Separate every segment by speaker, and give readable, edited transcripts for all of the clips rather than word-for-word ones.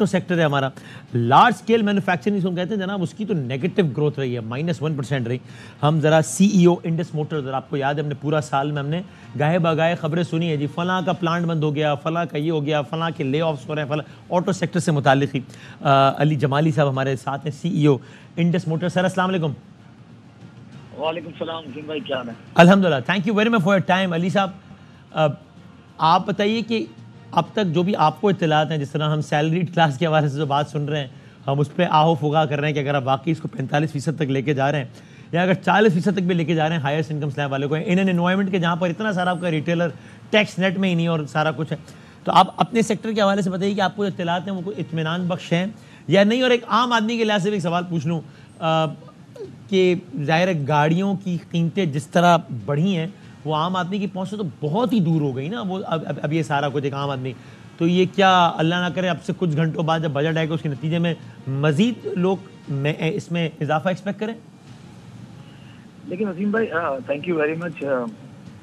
Speaker 1: Auto sector है हमारा, large scale manufacturing जिसको कहते हैं जनाब, उसकी तो नेगेटिव ग्रोथ रही है, -1% रही। हम ज़रा CEO इंडस मोटर्स, आपको याद है हमने पूरा साल में हमने गाहे बगाए खबरें सुनी है जी, फलां का प्लांट बंद हो गया, फलां का ये हो गया, फलां के ले ऑफ्स हो रहे हैं, फलां ऑटो सेक्टर से मुताल्लिक़ ही। अली जमाली साहब हमारे साथ हैं, CEO इंडस मोटर्स। सर अस्सलाम वालेकुम।
Speaker 2: वालेकुम सलाम भाई, क्या है?
Speaker 1: अल्हम्दुलिल्लाह, thank you very much for your time. Ali साहब, आप बताइए कि अब तक जो भी आपको इत्तलात हैं, जिस तरह हम सैलरीड क्लास के हवाले से जो बात सुन रहे हैं, हम उस पर आहो फुगा कर रहे हैं कि अगर आप वाकई इसको 45% तक लेके जा रहे हैं, या अगर 40% तक भी लेके जा रहे हैं हाईएस्ट इनकम स्लैब वाले को, इन एन एनवायरमेंट के जहाँ पर इतना सारा आपका रिटेलर टैक्स नेट में ही नहीं और सारा कुछ है, तो आप अपने सेक्टर के हवाले से बताइए कि आपको इत्तलात हैं वो कोई इत्मीनान बख्श हैं या नहीं। और एक आम आदमी के लिहाज से भी एक सवाल पूछ लूँ कि ज़ाहिर है गाड़ियों की कीमतें जिस तरह बढ़ी हैं, वो आम आदमी की पहुंच से तो बहुत ही दूर हो गई ना, वो अब ये सारा कुछ एक आम आदमी, तो ये क्या अल्लाह ना करे अब से कुछ घंटों बाद जब बजट आएगा उसके नतीजे में मजीद लोग इसमें इजाफा एक्सपेक्ट करें?
Speaker 2: लेकिन अजीम भाई, thank you very much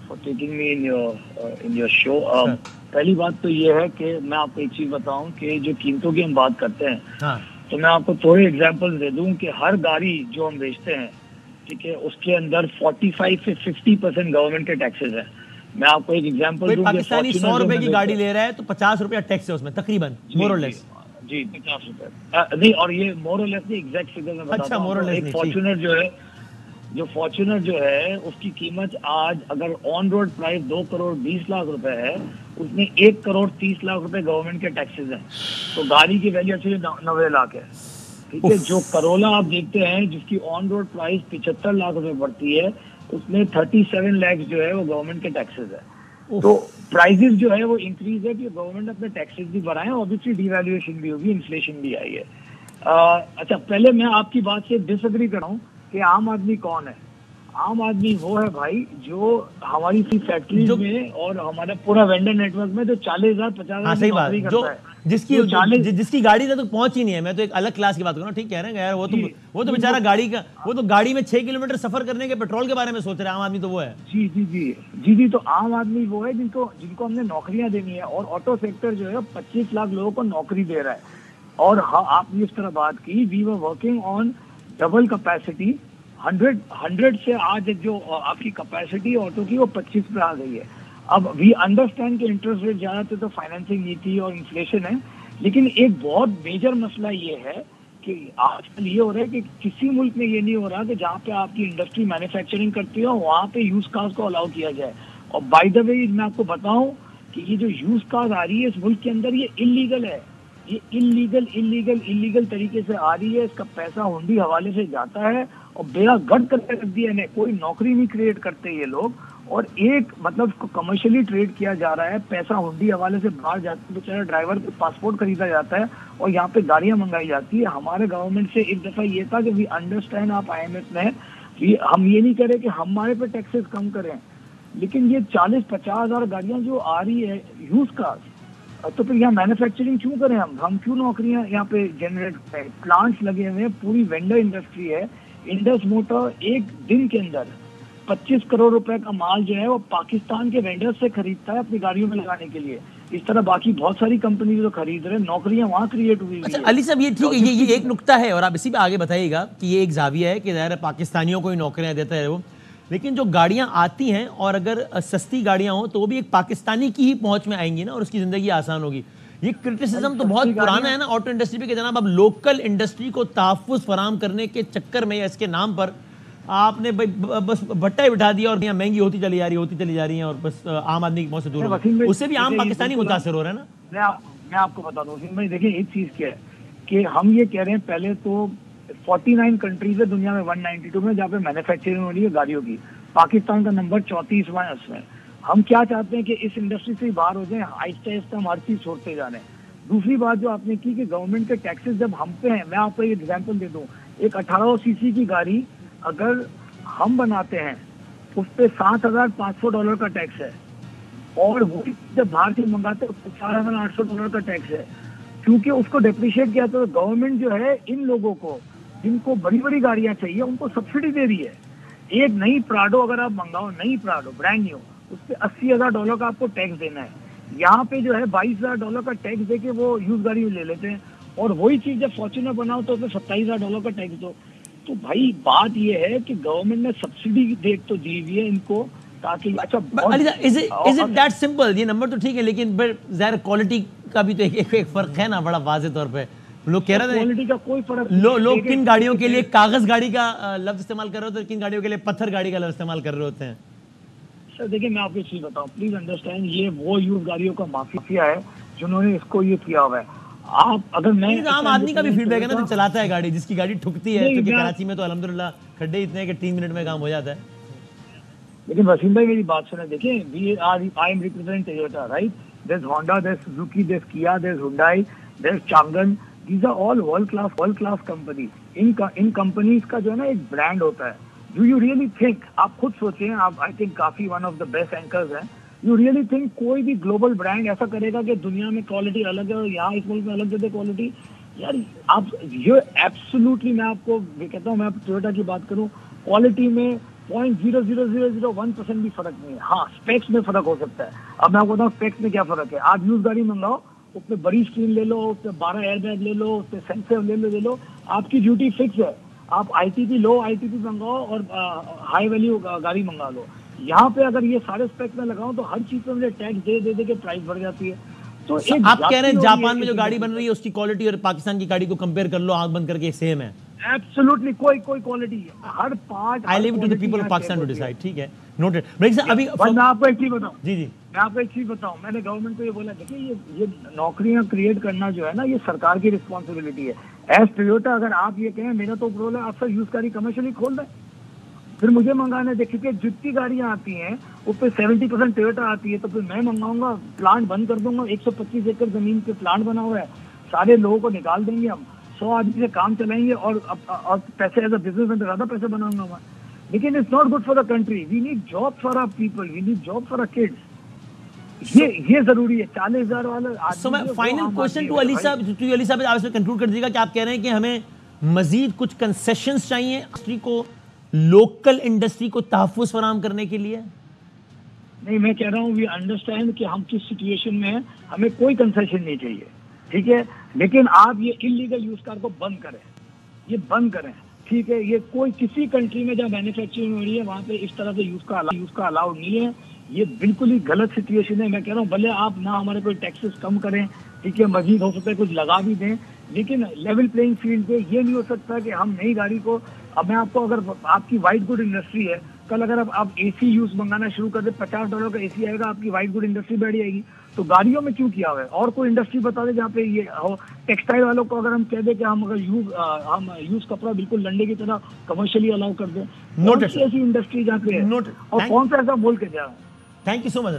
Speaker 2: for taking me in your show. पहली बात तो ये है कि मैं आपको एक चीज बताऊं कि जो कीमतों की हम बात करते हैं,
Speaker 1: हाँ,
Speaker 2: तो मैं आपको थोड़े एग्जांपल्स दे दूं कि हर गाड़ी जो हम बेचते हैं, ठीक है, उसके अंदर 45 से 50% गवर्नमेंट के टैक्सेस हैं। मैं आपको एक एग्जांपल दूं,
Speaker 1: पाकिस्तानी 100 रुपए की गाड़ी ले रहा है तो 50 रुपया टैक्स है उसमें तकरीबन, मोर और लेस।
Speaker 2: जी 50 रुपए नहीं, और ये मोर और लेस नहीं, एग्जैक्ट फिगर में बताता हूं।
Speaker 1: मोर और लेस।
Speaker 2: एक फॉर्च्यूनर जो है उसकी कीमत आज अगर on road price 2 crore 20 lakh रुपए है, उसमें 1 करोड़ 30 लाख रुपए गवर्नमेंट के टैक्सेस हैं, तो गाड़ी की वैल्यू एक्चुअली 90 लाख है। ठीक है, जो करोला आप देखते हैं जिसकी ऑन रोड प्राइस 75 लाख रुपए बढ़ती है, उसमें 37 लाख जो है वो गवर्नमेंट के टैक्सेस है। तो प्राइसेस जो है वो इंक्रीज है कि गवर्नमेंट अपने टैक्सेस भी बढ़ाएं, ऑब्वियसली डिवैल्यूएशन भी होगी, इन्फ्लेशन भी आई है। अच्छा, पहले मैं आपकी बात से डिसएग्री कर रहा हूँ कि आम आदमी कौन है। आम आदमी वो है भाई जो हमारी फैक्ट्रीज में और हमारा पूरा वेंडर नेटवर्क में जो 40,000 50,000
Speaker 1: सही बात, जो जिसकी गाड़ी तक तो पहुंच ही नहीं है। मैं तो एक अलग क्लास की बात कर रहा हूँ, ठीक कह रहे हैं यार, वो तो बेचारा गाड़ी में 6 किलोमीटर सफर करने के पेट्रोल के बारे में सोच रहे हैं। आम आदमी तो वो है।
Speaker 2: जी, तो आम आदमी वो है जिनको हमने नौकरियां देनी है, और ऑटो सेक्टर जो है 25 लाख लोगों को नौकरी दे रहा है। और आपने इस तरह बात की, we were working on double capacity, 100 से आज जो आपकी कैपेसिटी ऑटो की वो 25 पे आ गई है। अब वी अंडरस्टैंड कि इंटरेस्ट रेट ज्यादा थे तो फाइनेंसिंग नीति और इन्फ्लेशन है, लेकिन एक बहुत मेजर मसला ये है कि आजकल ये हो रहा है कि किसी मुल्क में ये नहीं हो रहा कि जहाँ पे आपकी इंडस्ट्री मैन्युफैक्चरिंग करती हो वहाँ पे यूज कार्स को अलाउ किया जाए। और बाय द वे मैं आपको बताऊं कि ये जो यूज कार्स आ रही है इस मुल्क के अंदर, ये इलीगल है, ये इलीगल तरीके से आ रही है। इसका पैसा हुंडी हवाले से जाता है और बेड़ा गर्द करके रख दिया है, कोई नौकरी नहीं क्रिएट करते ये लोग, और एक मतलब कमर्शियली ट्रेड किया जा रहा है, पैसा हुंडी हवाले से बाहर जाता है, बेचारा ड्राइवर को पासपोर्ट खरीदा जाता है और यहाँ पे गाड़ियां मंगाई जाती है। हमारे गवर्नमेंट से एक दफा ये था कि वी अंडरस्टैंड, आप IMF में हम ये नहीं करें कि हमारे पे टैक्सेस कम करें, लेकिन ये 40-50 हजार गाड़ियां जो आ रही है यूज कार्स, तो फिर यहाँ मैन्युफैक्चरिंग क्यों करें हम क्यों नौकरियां यहाँ पे जनरेट करें? प्लांट्स लगे हुए हैं, पूरी वेंडर इंडस्ट्री है। इंडस मोटर एक दिन के अंदर 25 करोड़ रुपए का माल जो है वो पाकिस्तान के वेंडर से खरीदता है अपनी गाड़ियों में लगाने के लिए। इस तरह बाकी बहुत सारी कंपनी जो खरीद रहे हैं, नौकरियां वहाँ क्रिएट हुई।
Speaker 1: अच्छा अली साहब, ये ठीक है, ये एक नुक्ता है और आप इसी पे आगे बताइएगा कि ये एक जाविया है कि ज़ाहिर है पाकिस्तानियों को ही नौकरियां देता है वो, लेकिन जो गाड़ियां आती हैं और अगर सस्ती गाड़ियां हो तो वो भी एक पाकिस्तानी की ही पहुंच में आएंगी ना, और उसकी ज़िंदगी आसान होगी। ये क्रिटिसिज्म तो बहुत पुराना है ना ऑटो इंडस्ट्री पे कि जनाब अब लोकल इंडस्ट्री को तहफ़्फ़ुज़ फराम करने के चक्कर में या इसके नाम पर आपने बस भट्टा ही बिठा दिया और महंगी होती चली जा रही है और बस आम आदमी की पहुंच से दूर हो गई। उससे भी आम पाकिस्तानी मुतासर हो रहे हैं ना।
Speaker 2: मैं आपको बता दूं वसीम भाई, देखिए एक चीज़ क्या है कि हम ये कह रहे हैं, पहले तो 49 कंट्रीज है दुनिया में 192 में जहाँ पे मैन्युफैक्चरिंग हो रही है गाड़ियों की, पाकिस्तान का नंबर 34वां है उसमें। हम क्या चाहते हैं कि इस इंडस्ट्री से बाहर हो जाए, आहिस्ता आहिस्ता हम हर चीज छोड़ते जा रहे हैं। दूसरी बात जो आपने की कि गवर्नमेंट के टैक्सेस जब हम पे हैं, मैं आपको एक एग्जांपल दे दूं, एक 1800 सीसी की गाड़ी अगर हम बनाते हैं उस पर $7,500 का टैक्स है, और वो जब बाहर से मंगाते हैं उस पर $4,800 का टैक्स है, क्योंकि उसको डेप्रिशिएट किया। तो गवर्नमेंट जो है इन लोगों को जिनको बड़ी बड़ी गाड़ियां चाहिए उनको सब्सिडी दे रही है। एक नई प्राडो अगर आप मंगाओ, नई प्राडो ब्रांड न्यू, उस पर $80,000 का आपको टैक्स देना है। यहाँ पे जो है $22,000 का टैक्स देके वो यूज गाड़ी ले लेते हैं। और वही चीज जब फॉर्च्यूनर बनाओ तो उसमें $27,000 का टैक्स दो। तो भाई बात ये है कि गवर्नमेंट ने सब्सिडी देख तो दी हुई है इनको, ताकि अच्छा
Speaker 1: इज इट दैट सिंपल? ये नंबर तो ठीक है, लेकिन ज़ाहिर क्वालिटी का भी तो एक फर्क है ना, बड़ा वाज़े तौर पे लोग कह रहे थे
Speaker 2: क्वालिटी का कोई फर्क
Speaker 1: लोग किन गाड़ियों के लिए कागज गाड़ी का लफ्ज इस्तेमाल कर रहे होते हैं, किन गाड़ियों के लिए पत्थर गाड़ी का लफ्ज इस्तेमाल कर रहे होते हैं।
Speaker 2: सर देखिए मैं आपको एक चीज बताऊं, प्लीज अंडरस्टैंड, ये वो यूज गाड़ियों का माफिया है जिन्होंने इसको ये किया हुआ है। आप अगर मैं
Speaker 1: आम आदमी का भी फीडबैक है ना, जो चलाता है गाड़ी, जिसकी गाड़ी ठुकती है, क्योंकि कराची में तो अल्हम्दुलिल्लाह खड्डे इतने हैं कि 3 मिनट में काम हो जाता है।
Speaker 2: लेकिन वसीम भाई मेरी बात सुने, देखिए I am represent Toyota, right? There is Honda, there is Suzuki, there is Kia, there is Hyundai, there is Changan, these are all world class company. इन कंपनीज का जो है ना एक ब्रांड होता है। डू यू रियली थिंक, आप खुद सोचें, आप आई थिंक काफी one of the best anchors हैं, यू रियली थिंक कोई भी ग्लोबल ब्रांड ऐसा करेगा कि दुनिया में क्वालिटी अलग है और यहाँ इस मुल्क में अलग देते क्वालिटी? यार आप ये एब्सोल्युटली, मैं आपको कहता हूँ, मैं टोयोटा की बात करूँ, क्वालिटी में 0.00001% भी फर्क नहीं है। हाँ स्पेक्स में फर्क हो सकता है। अब मैं आपको बताऊँ स्पेक्स में क्या फर्क है। आप यूज गाड़ी मंगाओ, उसमें बड़ी स्क्रीन ले लो, उसमें 12 एयरबैग ले लो, उसमें सेंसर ले लो, आपकी ड्यूटी फिक्स है। आप आईटीपी लो, आईटीपी मंगाओ और हाई वैल्यू गाड़ी मंगा लो। यहाँ पे अगर ये सारे स्पेक्स में लगाओ तो हर चीज पे मुझे टैक्स दे के प्राइस बढ़ जाती है। तो
Speaker 1: आप कह रहे हैं जापान में जो गाड़ी बन रही है उसकी क्वालिटी और पाकिस्तान की गाड़ी को कंपेयर कर लो आंख बंद करके, सेम है?
Speaker 2: एब्सोल्युटली कोई क्वालिटी हर part.
Speaker 1: I leave it to the people of Pakistan to decide. ठीक है, नोटेड। अभी
Speaker 2: मैं आपको एक चीज बताऊं,
Speaker 1: जी
Speaker 2: मैं आपको एक चीज बताऊं, मैंने गवर्नमेंट को ये बोला, देखिए ये नौकरियां क्रिएट करना जो है ना, ये सरकार की रिस्पॉन्सिबिलिटी है। एज टोयोटा अगर आप ये कहें, मेरा तो रोल है, आप सर यूज गाड़ी कमर्शियली खोल दें, फिर मुझे मंगाने देखिए कि जितनी गाड़ियां आती हैं उस पर 70% टोयोटा आती है, तो फिर मैं मंगाऊंगा, प्लांट बंद कर दूंगा। 125 एकड़ जमीन पे प्लांट बना हुआ है, सारे लोगों को निकाल देंगे हम, 100 आदमी से काम चलाएंगे और पैसे एज अ बिजनेसमैन ज्यादा पैसे बनाऊंगा मैं। लेकिन it's not good for the country. We need job for our people, we need job for our kids. ये जरूरी है। 40,000 वाला।
Speaker 1: सो मैं फाइनल क्वेश्चन टू अली साहब, आप इसमें कंक्लूड कर दीजिएगा कि आप कह रहे हैं कि हमें मजीद कुछ कंसेशंस चाहिए इंडस्ट्री को, लोकल इंडस्ट्री को तहफ्फुज़ फराहम करने के लिए?
Speaker 2: नहीं, मैं कह रहा हूँ वी अंडरस्टैंड कि हम किस सिचुएशन में हैं, हमें कोई कंसेशन नहीं चाहिए, ठीक है, लेकिन आप ये इलीगल यूज कार को बंद करें, ये बंद करें, ठीक है। ये कोई किसी कंट्री में जहाँ मैन्युफैक्चरिंग हो रही है वहाँ पे इस तरह से यूज का अलाउड नहीं है। ये बिल्कुल ही गलत सिचुएशन है। मैं कह रहा हूँ भले आप ना हमारे कोई टैक्सेस कम करें, ठीक है, मजीद हो सकता है कुछ लगा भी दें, लेकिन लेवल प्लेइंग फील्ड पे ये नहीं हो सकता कि हम नई गाड़ी को, अब मैं आपको, अगर आपकी वाइट गुड इंडस्ट्री है, कल अगर आप एसी यूज मंगाना शुरू कर दे, $50 का एसी आएगा, आपकी वाइट गुड इंडस्ट्री बढ़ जाएगी। तो गाड़ियों में क्यों किया हुआ है? और कोई इंडस्ट्री बता दे जहाँ पे ये हो। टेक्सटाइल वालों को अगर हम कह दे कि हम अगर यूज कपड़ा बिल्कुल लंडे की तरह कमर्शियली अलाउ कर दें, ऐसी इंडस्ट्री जहाँ पे है और कौन सा ऐसा बोल के जा रहा है।
Speaker 1: Thank you so much.